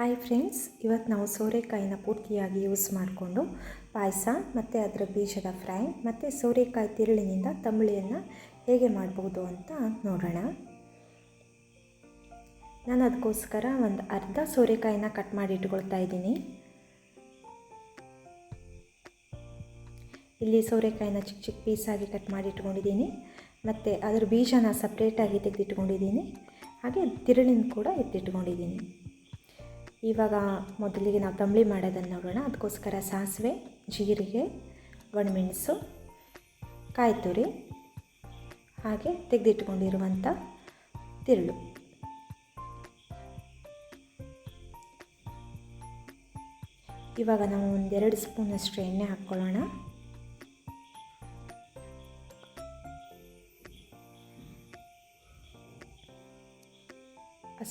Hi friends, ಇವತ್ತು ನಾವು ಸೋರೆಕಾಯಿನ ಪೂರ್ತಿಯಾಗಿ ಯೂಸ್ ಮಾಡಿಕೊಂಡು ಪಾಯಸ ಮತ್ತು ಅದರ ಬೀಜದ ಫ್ರೈ ಮತ್ತು ಸೋರೆಕಾಯಿ ತಿರುಳಿನಿಂದ ತಂಬುಳಿಯನ್ನು ಹೇಗೆ ಮಾಡ್ಬೋದು ಅಂತ ನೋಡೋಣ. ನಾನು ಅದಕ್ಕೋಸ್ಕರ ಒಂದು ಅರ್ಧ ಸೋರೆಕಾಯಿನ ಕಟ್ ಮಾಡಿ ಇಟ್ಕೊಳ್ತಾ ಇದ್ದೀನಿ. ಇಲ್ಲಿ ಸೋರೆಕಾಯಿನ ಚಿಕ್ಕ ಚಿಕ್ಕ ಪೀಸಾಗಿ ಕಟ್ ಮಾಡಿ ಇಟ್ಕೊಂಡಿದ್ದೀನಿ ಮತ್ತು ಅದರ ಬೀಜನ ಸಪ್ರೇಟಾಗಿ ತೆಗೆದಿಟ್ಕೊಂಡಿದ್ದೀನಿ. ಹಾಗೆ ತಿರುಳಿನ ಕೂಡ ಎತ್ತಿಟ್ಕೊಂಡಿದ್ದೀನಿ. ಇವಾಗ ಮೊದಲಿಗೆ ನಾವು ತಂಬುಳಿ ಮಾಡೋದನ್ನು ನೋಡೋಣ. ಅದಕ್ಕೋಸ್ಕರ ಸಾಸಿವೆ, ಜೀರಿಗೆ, ಒಣಮೆಣಸು, ಕಾಯಿ ತುರಿ, ಹಾಗೆ ತೆಗೆದಿಟ್ಕೊಂಡಿರುವಂಥ ತಿರುಳು. ಇವಾಗ ನಾವು 1-2 ಸ್ಪೂನಷ್ಟು ಎಣ್ಣೆ ಹಾಕ್ಕೊಳ್ಳೋಣ.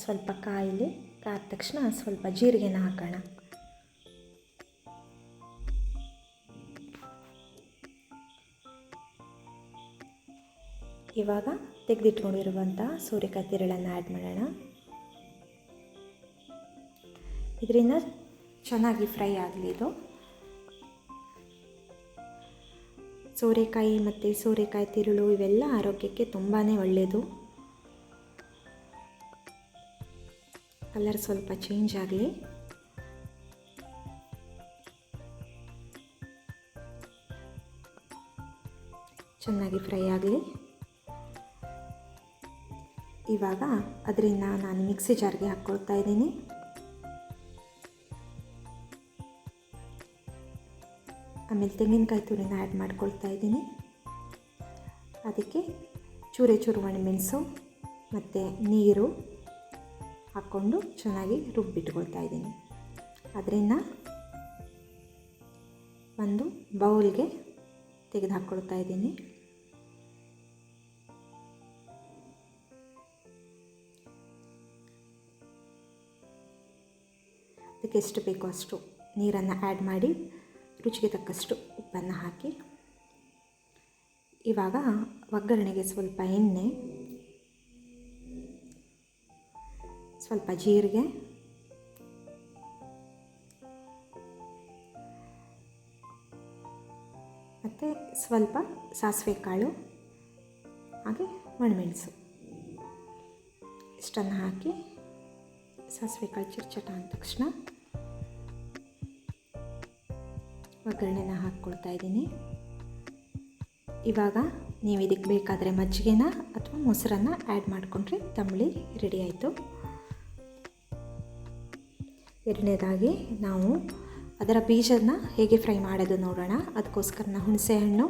ಸ್ವಲ್ಪ ಕಾಯಿಲಿ ಕಾದ ತಕ್ಷಣ ಸ್ವಲ್ಪ ಜೀರಿಗೆನ ಹಾಕೋಣ. ಇವಾಗ ತೆಗೆದಿಟ್ಕೊಂಡಿರುವಂಥ ಸೋರೆಕಾಯಿ ತಿರುಳನ್ನು ಆ್ಯಡ್ ಮಾಡೋಣ. ಇದರಿಂದ ಚೆನ್ನಾಗಿ ಫ್ರೈ ಆಗಲಿ. ಇದು ಸೋರೆಕಾಯಿ ಮತ್ತು ಸೋರೆಕಾಯಿ ತಿರುಳು ಇವೆಲ್ಲ ಆರೋಗ್ಯಕ್ಕೆ ತುಂಬಾ ಒಳ್ಳೆಯದು. ಕಲರ್ ಸ್ವಲ್ಪ ಚೇಂಜ್ ಆಗಲಿ. ಚೆನ್ನಾಗಿ ಫ್ರೈ ಆಗಲಿ. ಇವಾಗ ಅದರಿಂದ ನಾನು ಮಿಕ್ಸಿ ಜಾರ್ಗೆ ಹಾಕ್ಕೊಳ್ತಾ ಇದ್ದೀನಿ. ಆಮೇಲೆ ತೆಂಗಿನಕಾಯಿ ತುರಿನ ಆ್ಯಡ್ ಮಾಡ್ಕೊಳ್ತಾ ಇದ್ದೀನಿ. ಅದಕ್ಕೆ ಚೂರೆ ಚೂರು ಒಣಮೆಣಸು ಮತ್ತು ನೀರು ಹಾಕ್ಕೊಂಡು ಚೆನ್ನಾಗಿ ರುಬ್ಬಿಟ್ಕೊಳ್ತಾ ಇದ್ದೀನಿ. ಅದರಿಂದ ಒಂದು ಬೌಲ್ಗೆ ತೆಗೆದು ಹಾಕ್ಕೊಳ್ತಾ ಇದ್ದೀನಿ. ಅದಕ್ಕೆ ಎಷ್ಟು ಬೇಕೋ ಅಷ್ಟು ನೀರನ್ನು ಆ್ಯಡ್ ಮಾಡಿ ರುಚಿಗೆ ತಕ್ಕಷ್ಟು ಉಪ್ಪನ್ನು ಹಾಕಿ ಇವಾಗ ಒಗ್ಗರಣೆಗೆ ಸ್ವಲ್ಪ ಎಣ್ಣೆ, ಸ್ವಲ್ಪ ಜೀರಿಗೆ, ಮತ್ತು ಸ್ವಲ್ಪ ಸಾಸಿವೆ ಕಾಳು, ಹಾಗೆ ಒಣಮೆಣಸು ಇಷ್ಟನ್ನು ಹಾಕಿ ಸಾಸಿವೆ ಕಾಳು ಚಿಟಚಟ ಅಂದ ತಕ್ಷಣ ಒಗ್ಗರಣೆನ ಹಾಕ್ಕೊಳ್ತಾ ಇದ್ದೀನಿ. ಇವಾಗ ನೀವು ಇದಕ್ಕೆ ಬೇಕಾದರೆ ಮಜ್ಜಿಗೆನ ಅಥವಾ ಮೊಸರನ್ನು ಆ್ಯಡ್ ಮಾಡಿಕೊಂಡ್ರೆ ತಂಬುಳಿ ರೆಡಿ ಆಯಿತು. ಎರಡನೇದಾಗಿ ನಾವು ಅದರ ಬೀಜನ ಹೇಗೆ ಫ್ರೈ ಮಾಡೋದು ನೋಡೋಣ. ಅದಕ್ಕೋಸ್ಕರ ನಾನು ಹುಣಸೆಹಣ್ಣು,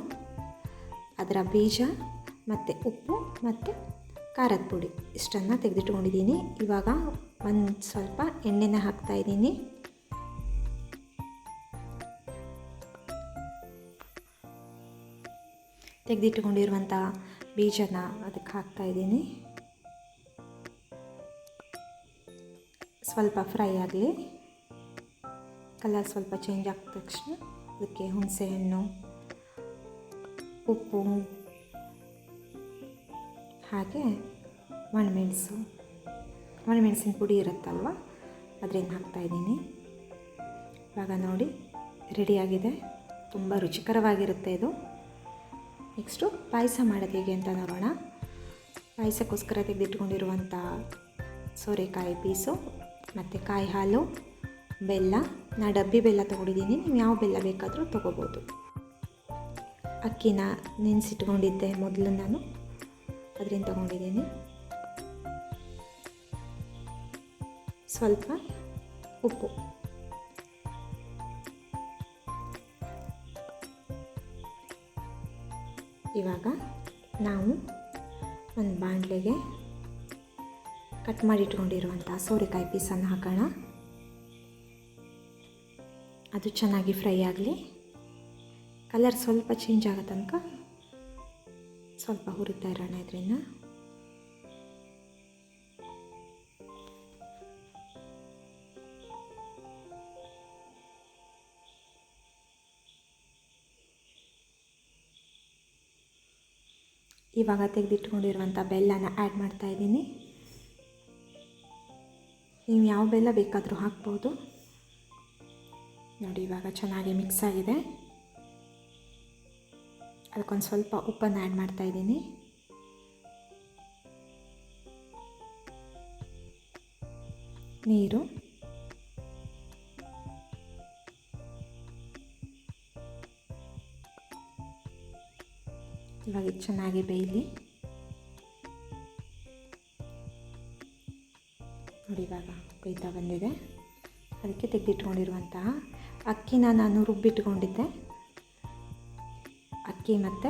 ಅದರ ಬೀಜ ಮತ್ತು ಉಪ್ಪು ಮತ್ತು ಖಾರದ ಪುಡಿ ಇಷ್ಟನ್ನು ತೆಗೆದಿಟ್ಕೊಂಡಿದ್ದೀನಿ. ಇವಾಗ ಒಂದು ಸ್ವಲ್ಪ ಎಣ್ಣೆನ ಹಾಕ್ತಾಯಿದ್ದೀನಿ. ತೆಗೆದಿಟ್ಕೊಂಡಿರುವಂಥ ಬೀಜನ ಅದಕ್ಕೆ ಹಾಕ್ತಾಯಿದ್ದೀನಿ. ಸ್ವಲ್ಪ ಫ್ರೈ ಆಗಲಿ. ಕಲರ್ ಸ್ವಲ್ಪ ಚೇಂಜ್ ಆಗಿದ ತಕ್ಷಣ ಅದಕ್ಕೆ ಹುಣಸೆಹಣ್ಣು, ಉಪ್ಪು, ಹಾಗೆ ಒಣಮೆಣಸಿನ ಪುಡಿ ಇರುತ್ತಲ್ವ ಅದರಿಂದ ಹಾಕ್ತಾಯಿದ್ದೀನಿ. ಇವಾಗ ನೋಡಿ ರೆಡಿಯಾಗಿದೆ. ತುಂಬ ರುಚಿಕರವಾಗಿರುತ್ತೆ ಇದು. ನೆಕ್ಸ್ಟು ಪಾಯಸ ಮಾಡೋದು ಹೇಗೆ ಅಂತ ನೋಡೋಣ. ಪಾಯಸಕ್ಕೋಸ್ಕರ ತೆಗೆದಿಟ್ಕೊಂಡಿರುವಂಥ ಸೋರೆಕಾಯಿ ಪೀಸು ಮತ್ತು ಕಾಯಿ ಹಾಲು, ಬೆಲ್ಲ. ನಾನು ಡಬ್ಬಿ ಬೆಲ್ಲ ತೊಗೊಂಡಿದ್ದೀನಿ. ನೀವು ಯಾವ ಬೆಲ್ಲ ಬೇಕಾದರೂ ತೊಗೋಬೋದು. ಅಕ್ಕಿನ ನೆನೆಸಿಟ್ಕೊಂಡಿದ್ದೆ ಮೊದಲು ನಾನು, ಅದರಿಂದ ತೊಗೊಂಡಿದ್ದೀನಿ. ಸ್ವಲ್ಪ ಉಪ್ಪು, ಇವಾಗ ನಾವು ಒಂದು ಬಾಣಲೆಗೆ ಕಟ್ ಮಾಡಿ ಇಟ್ಕೊಂಡಿರುವಂಥ ಸೋರೆಕಾಯಿ ಪೀಸನ್ನು ಹಾಕೋಣ. ಅದು ಚೆನ್ನಾಗಿ ಫ್ರೈ ಆಗಲಿ. ಕಲರ್ ಸ್ವಲ್ಪ ಚೇಂಜ್ ಆಗೋ ತನಕ ಸ್ವಲ್ಪ ಹುರಿತಾ ಇರೋಣ. ಇದರಿಂದ ಇವಾಗ ತೆಗೆದಿಟ್ಕೊಂಡಿರುವಂಥ ಬೆಲ್ಲನ ಆ್ಯಡ್ ಮಾಡ್ತಾಯಿದ್ದೀನಿ. ನೀವು ಯಾವ ಬೆಲ್ಲ ಬೇಕಾದರೂ ಹಾಕ್ಬೋದು. ನೋಡಿ ಇವಾಗ ಚೆನ್ನಾಗಿ ಮಿಕ್ಸ್ ಆಗಿದೆ. ಅದಕ್ಕೊಂದು ಸ್ವಲ್ಪ ಉಪ್ಪನ್ನು ಆ್ಯಡ್ ಮಾಡ್ತಾಯಿದ್ದೀನಿ. ನೀರು, ಇವಾಗ ಇದು ಚೆನ್ನಾಗಿ ಬೇಯಲಿ. ನೋಡಿ ಇವಾಗ ಬೇಯ್ತಾ ಬಂದಿದೆ. ಅದಕ್ಕೆ ತೆಗೆದಿಟ್ಕೊಂಡಿರುವಂತಹ ಅಕ್ಕಿನ ನಾನು ರುಬ್ಬಿಟ್ಕೊಂಡಿದ್ದೆ. ಅಕ್ಕಿ ಮತ್ತು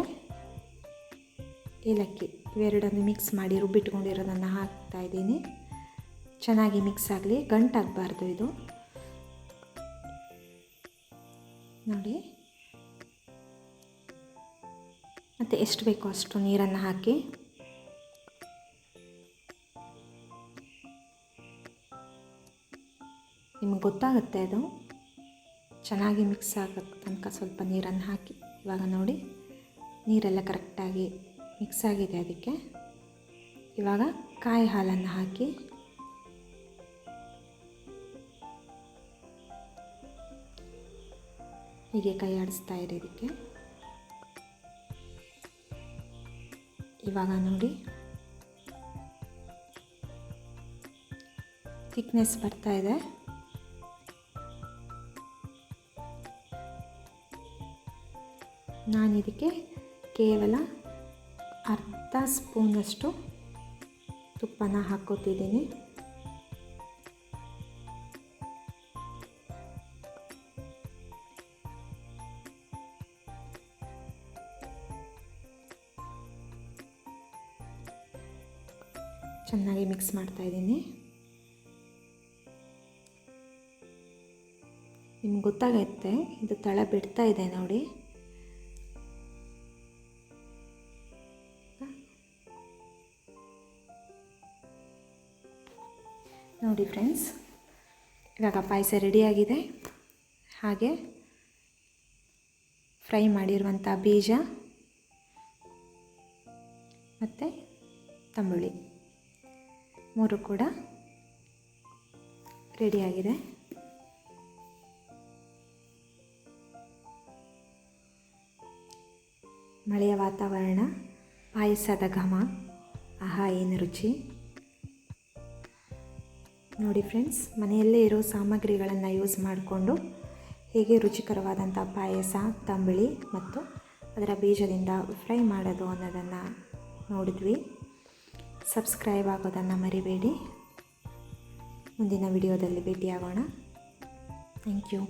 ಏಲಕ್ಕಿ ಇವೆರಡನ್ನು ಮಿಕ್ಸ್ ಮಾಡಿ ರುಬ್ಬಿಟ್ಕೊಂಡಿರೋದನ್ನು ಹಾಕ್ತಾಯಿದ್ದೀನಿ. ಚೆನ್ನಾಗಿ ಮಿಕ್ಸ್ ಆಗಲಿ, ಗಂಟಾಗಬಾರ್ದು ಇದು. ನೋಡಿ, ಮತ್ತು ಎಷ್ಟು ಬೇಕೋ ಅಷ್ಟು ನೀರನ್ನು ಹಾಕಿ ನಿಮಗೆ ಗೊತ್ತಾಗುತ್ತೆ ಅದು ಚೆನ್ನಾಗಿ ಮಿಕ್ಸ್ ಆಗೋ ತನಕ ಸ್ವಲ್ಪ ನೀರನ್ನು ಹಾಕಿ. ಇವಾಗ ನೋಡಿ ನೀರೆಲ್ಲ ಕರೆಕ್ಟಾಗಿ ಮಿಕ್ಸ್ ಆಗಿದೆ. ಅದಕ್ಕೆ ಇವಾಗ ಕಾಯಿ ಹಾಲನ್ನು ಹಾಕಿ ಹೀಗೆ ಕೈ ಆಡಿಸ್ತಾ ಇರಿ. ಇದಕ್ಕೆ ಇವಾಗ ನೋಡಿ ಥಿಕ್ನೆಸ್ ಬರ್ತಾ ಇದೆ. ನಾನು ಇದಕ್ಕೆ ಕೇವಲ ಅರ್ಧ ಸ್ಪೂನಷ್ಟು ತುಪ್ಪನ ಹಾಕ್ಕೋತಿದ್ದೀನಿ. ಚೆನ್ನಾಗಿ ಮಿಕ್ಸ್ ಮಾಡ್ತಾಯಿದ್ದೀನಿ. ನಿಮ್ಗೆ ಗೊತ್ತಾಗುತ್ತೆ ಇದು ತಳ ಬಿಡ್ತಾ ಇದೆ ನೋಡಿ. ನೋಡಿ ಫ್ರೆಂಡ್ಸ್, ಇವಾಗ ಪಾಯಸ ರೆಡಿಯಾಗಿದೆ. ಹಾಗೆ ಫ್ರೈ ಮಾಡಿರುವಂಥ ಬೀಜ ಮತ್ತು ತಂಬುಳಿ ಮೂರು ಕೂಡ ರೆಡಿಯಾಗಿದೆ. ಮಳೆಯ ವಾತಾವರಣ, ಪಾಯಸದ ಘಮ, ಆಹಾ ಏನು ರುಚಿ. ನೋಡಿ ಫ್ರೆಂಡ್ಸ್, ಮನೆಯಲ್ಲೇ ಇರೋ ಸಾಮಗ್ರಿಗಳನ್ನು ಯೂಸ್ ಮಾಡಿಕೊಂಡು ಹೇಗೆ ರುಚಿಕರವಾದಂಥ ಪಾಯಸ, ತಂಬುಳಿ ಮತ್ತು ಅದರ ಬೀಜದಿಂದ ಫ್ರೈ ಮಾಡೋದು ಅನ್ನೋದನ್ನು ನೋಡಿದ್ವಿ. ಸಬ್ಸ್ಕ್ರೈಬ್ ಆಗೋದನ್ನು ಮರಿಬೇಡಿ. ಮುಂದಿನ ವಿಡಿಯೋದಲ್ಲಿ ಭೇಟಿಯಾಗೋಣ. Thank you.